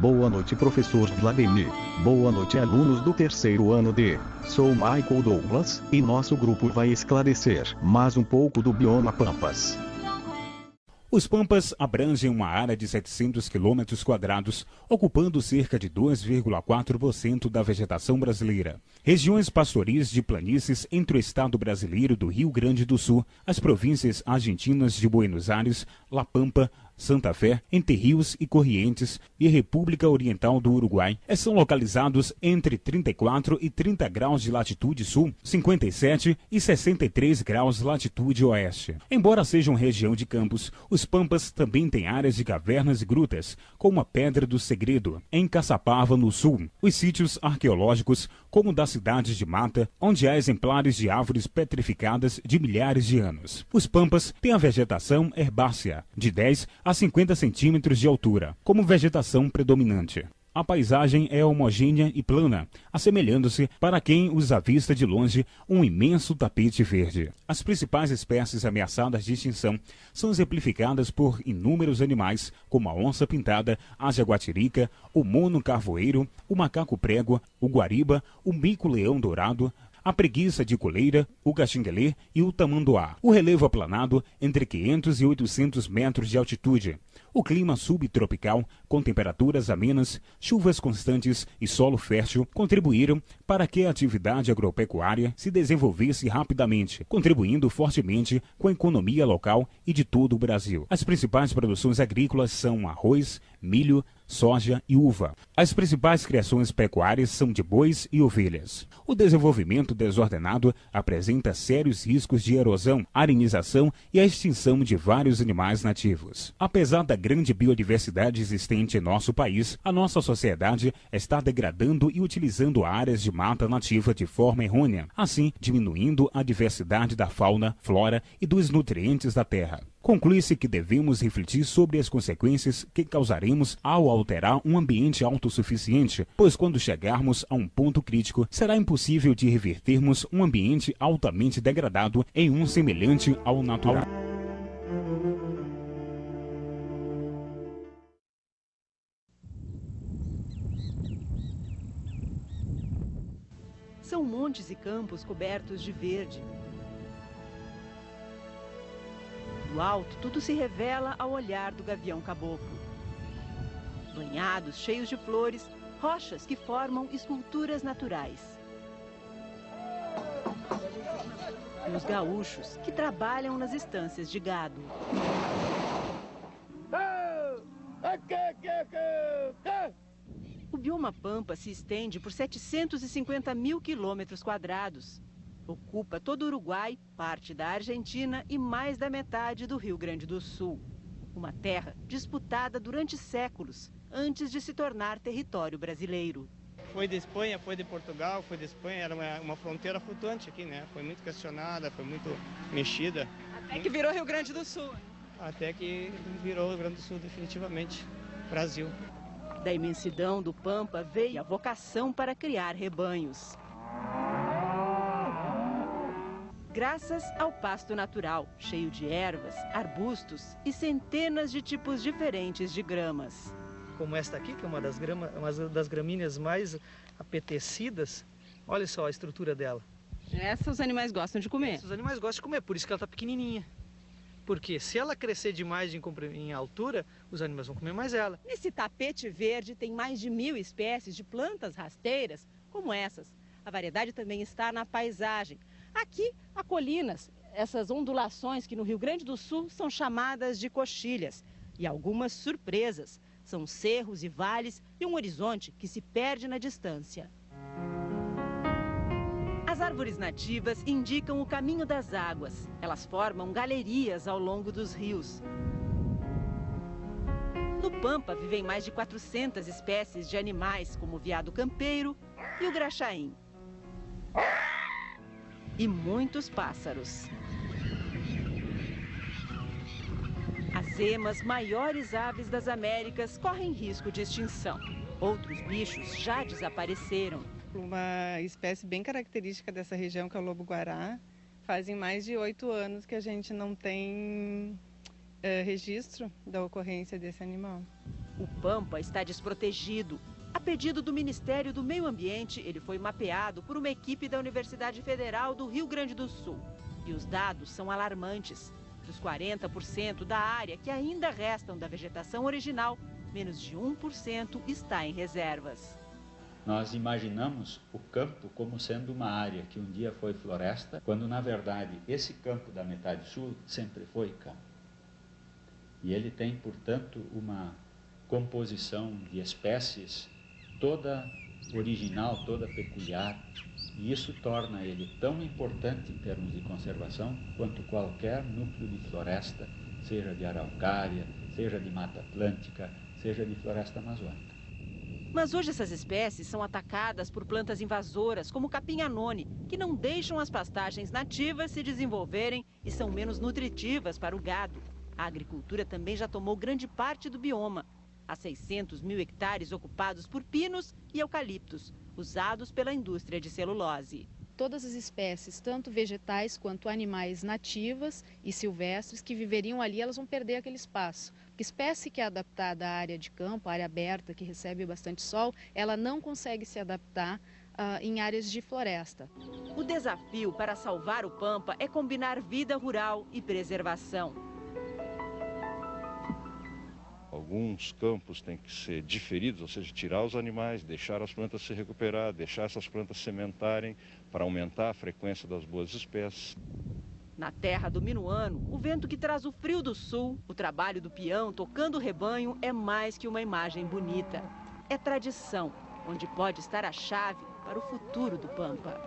Boa noite, professor Vladimir. Boa noite, alunos do terceiro ano D. Sou Michael Douglas, e nosso grupo vai esclarecer mais um pouco do bioma Pampas. Os Pampas abrangem uma área de 700 km², ocupando cerca de 2,4% da vegetação brasileira. Regiões pastoris de planícies entre o estado brasileiro do Rio Grande do Sul, as províncias argentinas de Buenos Aires, La Pampa, Santa Fé, Entre Rios e Corrientes e República Oriental do Uruguai são localizados entre 34 e 30 graus de latitude sul, 57 e 63 graus de latitude oeste. Embora sejam região de campos, os Pampas também têm áreas de cavernas e grutas, como a Pedra do Segredo, em Caçapava, no sul. Os sítios arqueológicos, como da cidade de Mata, onde há exemplares de árvores petrificadas de milhares de anos. Os Pampas têm a vegetação herbácea, de 10 a 50 centímetros de altura, como vegetação predominante. A paisagem é homogênea e plana, assemelhando-se, para quem os avista de longe, um imenso tapete verde. As principais espécies ameaçadas de extinção são exemplificadas por inúmeros animais, como a onça-pintada, a jaguatirica, o mono carvoeiro, o macaco-prégua, o guariba, o mico-leão-dourado, a preguiça de coleira, o caxinguelê e o tamanduá. O relevo aplanado entre 500 e 800 metros de altitude. O clima subtropical, com temperaturas amenas, chuvas constantes e solo fértil, contribuíram para que a atividade agropecuária se desenvolvesse rapidamente, contribuindo fortemente com a economia local e de todo o Brasil. As principais produções agrícolas são arroz, milho, soja e uva. As principais criações pecuárias são de bois e ovelhas. O desenvolvimento desordenado apresenta sérios riscos de erosão, arenização e a extinção de vários animais nativos. Apesar da grande biodiversidade existente em nosso país, a nossa sociedade está degradando e utilizando áreas de mata nativa de forma errônea, assim diminuindo a diversidade da fauna, flora e dos nutrientes da terra. Conclui-se que devemos refletir sobre as consequências que causaremos ao alterar um ambiente autossuficiente, pois quando chegarmos a um ponto crítico, será impossível de revertermos um ambiente altamente degradado em um semelhante ao natural. São montes e campos cobertos de verde. Do alto, tudo se revela ao olhar do gavião caboclo. Banhados, cheios de flores, rochas que formam esculturas naturais. E os gaúchos, que trabalham nas estâncias de gado. O bioma Pampa se estende por 750 mil km². Ocupa todo o Uruguai, parte da Argentina e mais da metade do Rio Grande do Sul. Uma terra disputada durante séculos, antes de se tornar território brasileiro. Foi de Espanha, foi de Portugal, foi de Espanha, era uma fronteira flutuante aqui, né? Foi muito questionada, foi muito mexida. Até que virou Rio Grande do Sul. Até que virou Rio Grande do Sul definitivamente, Brasil. Da imensidão do Pampa veio a vocação para criar rebanhos. Graças ao pasto natural, cheio de ervas, arbustos e centenas de tipos diferentes de gramas. Como esta aqui, que é uma das gramíneas mais apetecidas, olha só a estrutura dela. Essa os animais gostam de comer? Os animais gostam de comer, por isso que ela está pequenininha. Porque se ela crescer demais em altura, os animais vão comer mais ela. Nesse tapete verde tem mais de 1000 espécies de plantas rasteiras, como essas. A variedade também está na paisagem. Aqui há colinas, essas ondulações que no Rio Grande do Sul são chamadas de coxilhas. E algumas surpresas, são cerros e vales e um horizonte que se perde na distância. As árvores nativas indicam o caminho das águas. Elas formam galerias ao longo dos rios. No Pampa vivem mais de 400 espécies de animais, como o veado campeiro e o graxaim. E muitos pássaros. As emas, maiores aves das Américas, correm risco de extinção. Outros bichos já desapareceram. Uma espécie bem característica dessa região, que é o lobo-guará. Fazem mais de 8 anos que a gente não tem registro da ocorrência desse animal. O Pampa está desprotegido. A pedido do Ministério do Meio Ambiente, ele foi mapeado por uma equipe da Universidade Federal do Rio Grande do Sul. E os dados são alarmantes. Dos 40% da área que ainda restam da vegetação original, menos de 1% está em reservas. Nós imaginamos o campo como sendo uma área que um dia foi floresta, quando na verdade esse campo da metade sul sempre foi campo. E ele tem, portanto, uma composição de espécies toda original, toda peculiar, e isso torna ele tão importante em termos de conservação quanto qualquer núcleo de floresta, seja de araucária, seja de mata atlântica, seja de floresta amazônica. Mas hoje essas espécies são atacadas por plantas invasoras, como o capim-anone, que não deixam as pastagens nativas se desenvolverem e são menos nutritivas para o gado. A agricultura também já tomou grande parte do bioma. Há 600 mil hectares ocupados por pinos e eucaliptos, usados pela indústria de celulose. Todas as espécies, tanto vegetais quanto animais nativas e silvestres que viveriam ali, elas vão perder aquele espaço. Porque espécie que é adaptada à área de campo, à área aberta, que recebe bastante sol, ela não consegue se adaptar em áreas de floresta. O desafio para salvar o Pampa é combinar vida rural e preservação. Alguns campos têm que ser diferidos, ou seja, tirar os animais, deixar as plantas se recuperar, deixar essas plantas sementarem para aumentar a frequência das boas espécies. Na terra do minuano, o vento que traz o frio do sul, o trabalho do peão tocando o rebanho é mais que uma imagem bonita. É tradição, onde pode estar a chave para o futuro do Pampa.